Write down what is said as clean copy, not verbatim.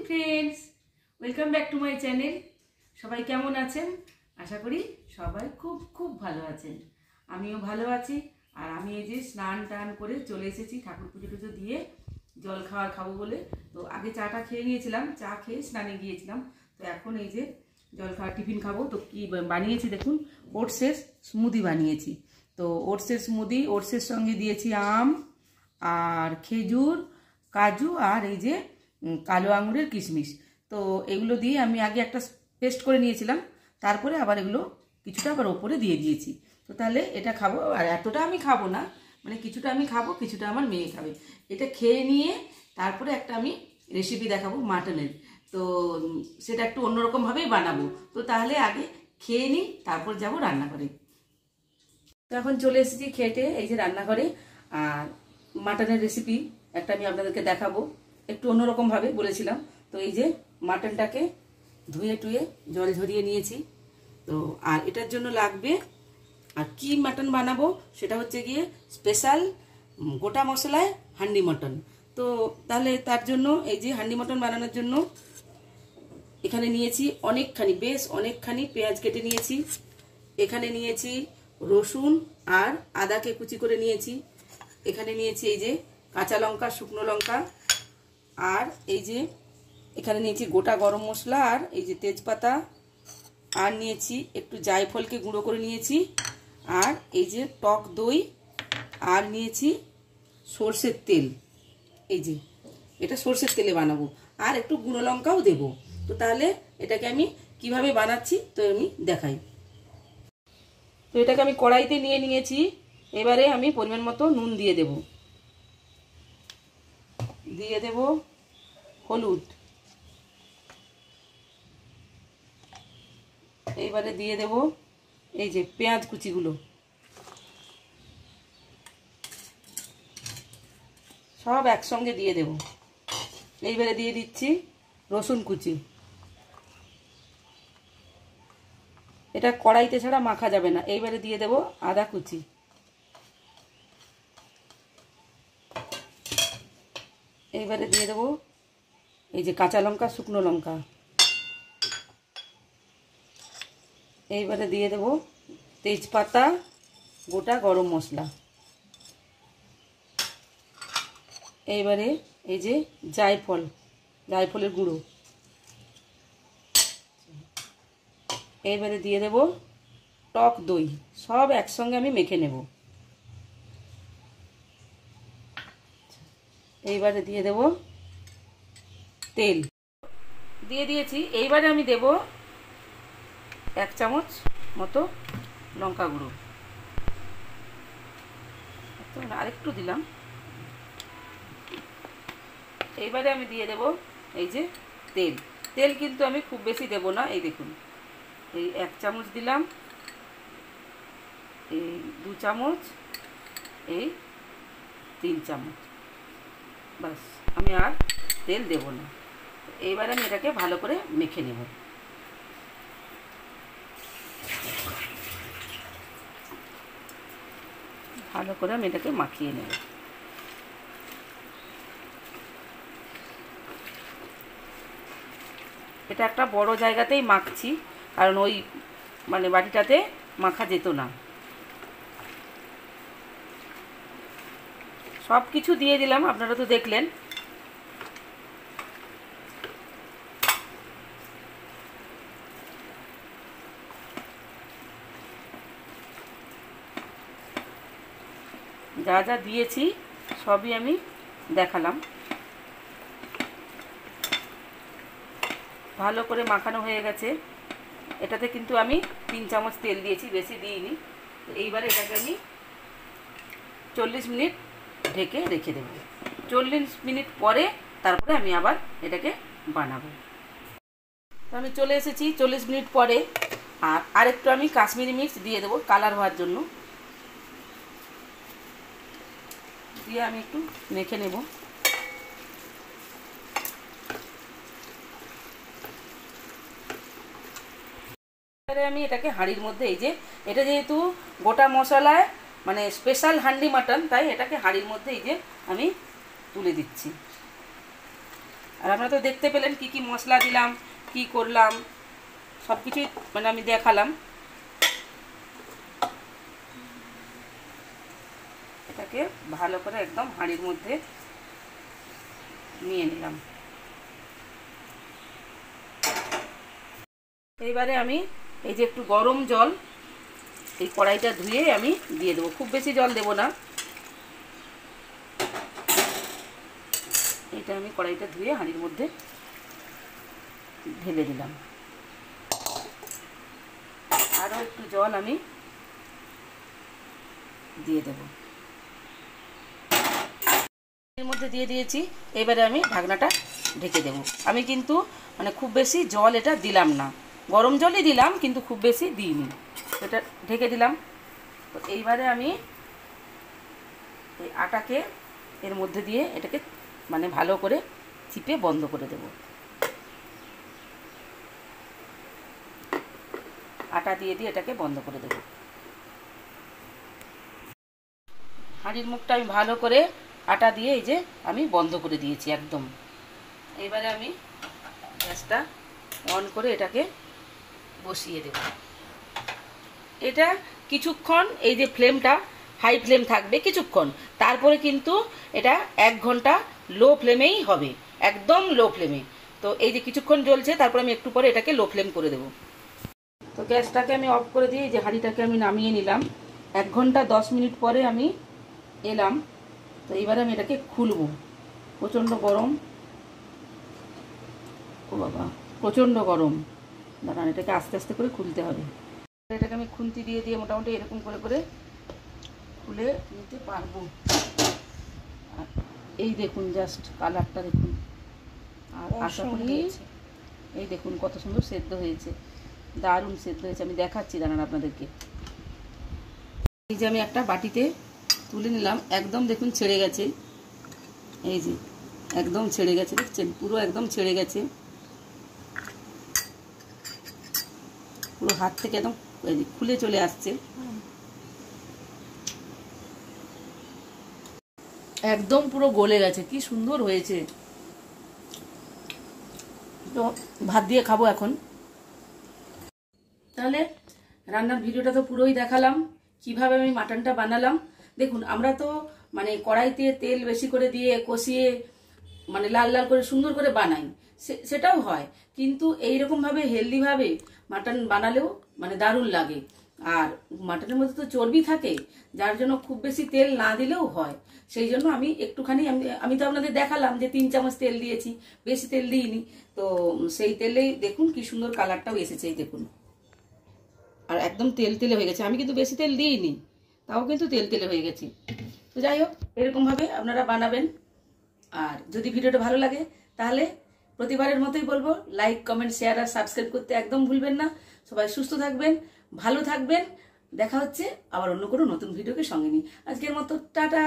Friends welcome back to my channel. सबाई केमन आছেন? आशा करी सबाई खूब खूब भालो आছেন। आमिও ভালো আছি। আর আমি এই যে স্নান টান করে চলে এসেছি ঠাকুর পুজো টুজো দিয়ে জল খাবার খাবো বলে। তো আগে চাটা খেয়ে নিয়েছিলাম, চা খেয়ে স্নানে গিয়েছিলাম। তো এখন এই যে জল খাওয়ার টিফিন খাবো। তো কি বানিয়েছি দেখুন, ওটসের স্মুদি বানিয়েছি। তো ওটসের স্মুদি, ওটসের সঙ্গে দিয়েছি আম আর খেজুর, কাজু আর এই যে কালো আঙুরের কিশমিশ। তো এগুলো দিয়ে আমি আগে একটা পেস্ট করে নিয়েছিলাম, তারপরে আবার এগুলো কিছুটা আবার ওপরে দিয়ে দিয়েছি। তো তাহলে এটা খাবো, আর এতটা আমি খাবো না, মানে কিছুটা আমি খাবো, কিছুটা আমার মেয়ে খাবে। এটা খেয়ে নিয়ে তারপরে একটা আমি রেসিপি দেখাবো মাটনের। তো সেটা একটু অন্যরকমভাবেই বানাবো। তো তাহলে আগে খেয়ে নিই, তারপর যাবো রান্নাঘরে। তো এখন চলে এসেছি খেতে এই যে রান্নাঘরে। আর মাটনের রেসিপি একটা আমি আপনাদেরকে দেখাবো, একটু অন্যরকমভাবে বলেছিলাম। তো এই যে মাটনটাকে ধুয়ে টুয়ে জল ঝরিয়ে নিয়েছি। তো আর এটার জন্য লাগবে, আর কি মাটন বানাবো সেটা হচ্ছে গিয়ে স্পেশাল গোটা মশলায় হান্ডি মটন। তো তাহলে তার জন্য এই যে হান্ডি মটন বানানোর জন্য এখানে নিয়েছি অনেকখানি, বেশ অনেকখানি পেঁয়াজ কেটে নিয়েছি। এখানে নিয়েছি রসুন আর আদাকে কুচি করে নিয়েছি। এখানে নিয়েছি এই যে কাঁচা লঙ্কা, শুকনো লঙ্কা, আর এই যে এখানে নিয়েছি গোটা গরম মশলা আর এই যে তেজপাতা, আর নিয়েছি একটু জায়ফলকে গুঁড়ো করে নিয়েছি, আর এই যে টক দই, আর নিয়েছি সর্ষের তেল। এই যে এটা সর্ষের তেলে বানাবো, আর একটু গুঁড়ো লঙ্কাও দেবো। তো তাহলে এটাকে আমি কিভাবে বানাচ্ছি তো আমি দেখাই। তো এটাকে আমি কড়াইতে নিয়ে নিয়েছি। এবারে আমি পরিমাণ মতো নুন দিয়ে দেব, দিয়ে দেব হলুদ, এইবারে দিয়ে দেব এই যে পেঁয়াজ কুচিগুলো, সব একসঙ্গে দিয়ে দেব। এইবারে দিয়ে দিচ্ছি রসুন কুচি। এটা কড়াইতে ছাড়া মাখা যাবে না। এইবারে দিয়ে দেব আদা কুচি, এইবারে দিয়ে দেব এই যে কাঁচা লঙ্কা, শুকনো লঙ্কা, এইবারে দিয়ে দেব তেজপাতা, গোটা গরম মশলা, এইবারে এই যে জায়ফল, জায়ফলের গুঁড়ো, এইবারে দিয়ে দেব টক দই। সব একসঙ্গে আমি মেখে নেব। এইবারে দিয়ে দেব তেল, দিয়ে দিয়েছি। এইবারে আমি দেব 1 চামচ মতো লঙ্কা গুঁড়ো, আরেকটু দিলাম। এইবারে আমি দিয়ে দেব এই যে তেল। তেল কিন্তু আমি খুব বেশি দেব না, এই দেখুন এই 1 চামচ দিলাম, এই 2 চামচ, এই 3 চামচ, বাস। আমি আর তেল দেব না। এইবারে আমি এটাকে ভালো করে মেখে নেব। ভালো করে আমি এটাকে মাখিয়ে নেব। এটা একটা বড় জায়গাতেই মাখছি, কারণ ওই মানে বাটিটাতে মাখা যেত না। সব কিছু দিয়ে দিলাম, আপনারা তো দেখলেন। যা যা দিয়েছি সবই আমি দেখালাম। ভালো করে মাখানো হয়ে গেছে। এটাতে কিন্তু আমি 3 চামচ তেল দিয়েছি, বেশি দিইনি। এইবারে এটাকে আমি 40 মিনিট ঢেকে রেখে দেব। 40 মিনিট পরে তারপরে আমি আবার এটাকে বানাবো। তো আমি চলে এসেছি 40 মিনিট পরে। আর আরেকটু আমি কাশ্মীরি মির্চ দিয়ে দেবো কালার হওয়ার জন্য। দিয়ে আমি একটু মেখে নেব। আমি এটাকে হাঁড়ির মধ্যে, এই যে এটা যেহেতু গোটা মশলায় মানে স্পেশাল হান্ডি মাটন, তাই এটাকে হাঁড়ির মধ্যে এই যে আমি তুলে দিচ্ছি। আর আপনারা তো দেখতে পেলেন কি কি মশলা দিলাম, কি করলাম, সব কিছুই মানে আমি দেখালাম। এটাকে ভালো করে একদম হাঁড়ির মধ্যে নিয়ে নিলাম। এইবারে আমি এই যে একটু গরম জল এই কড়াইটা ধুয়ে আমি দিয়ে দেবো, খুব বেশি জল দেব না। এটা আমি কড়াইটা ধুয়ে হাঁড়ির মধ্যে ঢেলে দিলাম। আরও একটু জল আমি দিয়ে দেব, এর মধ্যে দিয়ে দিয়েছি। এবারে আমি ঢাকনাটা ঢেকে দেব। আমি কিন্তু মানে খুব বেশি জল এটা দিলাম না, গরম জলই দিলাম, কিন্তু খুব বেশি দিইনি। এটা ঢেকে দিলাম। তো এইবারে আমি এই আটাকে এর মধ্যে দিয়ে এটাকে মানে ভালো করে চিপে বন্ধ করে দেব। আটা দিয়ে দিয়ে এটাকে বন্ধ করে দেব। হাঁড়ির মুখটা আমি ভালো করে আটা দিয়ে এই যে আমি বন্ধ করে দিয়েছি একদম। এবারে আমি গ্যাসটা অন করে এটাকে বসিয়ে দেব। এটা কিছুক্ষণ এই যে ফ্লেমটা হাই ফ্লেম থাকবে কিছুক্ষণ, তারপরে কিন্তু এটা 1 ঘন্টা লো ফ্লেমেই হবে, একদম লো ফ্লেমে। তো এই যে কিছুক্ষণ জ্বলছে, তারপর আমি একটু পরে এটাকে লো ফ্লেম করে দেব। তো গ্যাসটাকে আমি অফ করে দিয়ে যে হাঁড়িটাকে আমি নামিয়ে নিলাম। 1 ঘন্টা 10 মিনিট পরে আমি এলাম। তো এইবারে আমি এটাকে খুলবো। প্রচণ্ড গরম, ও বাবা প্রচণ্ড গরম, দাঁড়ান এটাকে আস্তে আস্তে করে খুলতে হবে। এটাকে আমি খুন্তি দিয়ে দিয়ে মোটামুটি এরকম করে করে খুলে নিতে পারবো। আর এই দেখুন জাস্ট কালারটা দেখুন, আর আশা করি এই দেখুন কত সুন্দর সেদ্ধ হয়েছে, দারুণ সেদ্ধ হয়েছে। আমি দেখাচ্ছি দাঁড়ান আপনাদেরকে। এই যে আমি একটা বাটিতে তুলে নিলাম, একদম দেখুন ছেড়ে গেছে, এই যে একদম ছেড়ে গেছে, দেখছেন পুরো একদম ছেড়ে গেছে, পুরো হাত থেকে একদম খুলে চলে আসছে, একদম পুরো গলে গেছে, কি সুন্দর হয়েছে। তো ভাত দিয়ে খাবো এখন। তাহলে রান্নার ভিডিওটা তো পুরোই দেখালাম, কিভাবে আমি মাটনটা বানালাম। দেখুন আমরা তো মানে কড়াইতে তেল বেশি করে দিয়ে কষিয়ে মানে লাল লাল করে সুন্দর করে বানাই, সেটাও হয়, কিন্তু এইরকমভাবে হেলদিভাবে মাটন বানালেও মানে দারুণ লাগে। আর মাটনের মধ্যে তো চর্বি থাকে, যার জন্য খুব বেশি তেল না দিলেও হয়। সেই জন্য আমি একটুখানি আমি তো আপনাদের দেখালাম যে 3 চামচ তেল দিয়েছি, বেশি তেল দিইনি। তো সেই তেলেই দেখুন কি সুন্দর কালারটাও এসেছে, এই দেখুন, আর একদম তেল তেলে হয়ে গেছে। আমি কিন্তু বেশি তেল দিইনি, তাও কিন্তু তেল তেলে হয়ে গেছে। তো যাই হোক, এরকমভাবে আপনারা বানাবেন। আর যদি ভিডিওটা ভালো লাগে তাহলে প্রতিবারের মতোই বলবো, লাইক কমেন্ট শেয়ার আর সাবস্ক্রাইব করতে একদম ভুলবেন না। সবাই সুস্থ থাকবেন, ভালো থাকবেন। দেখা হচ্ছে আবার অন্য কোনো নতুন ভিডিওকে সঙ্গে নিয়ে। আজকের মতো টাটা।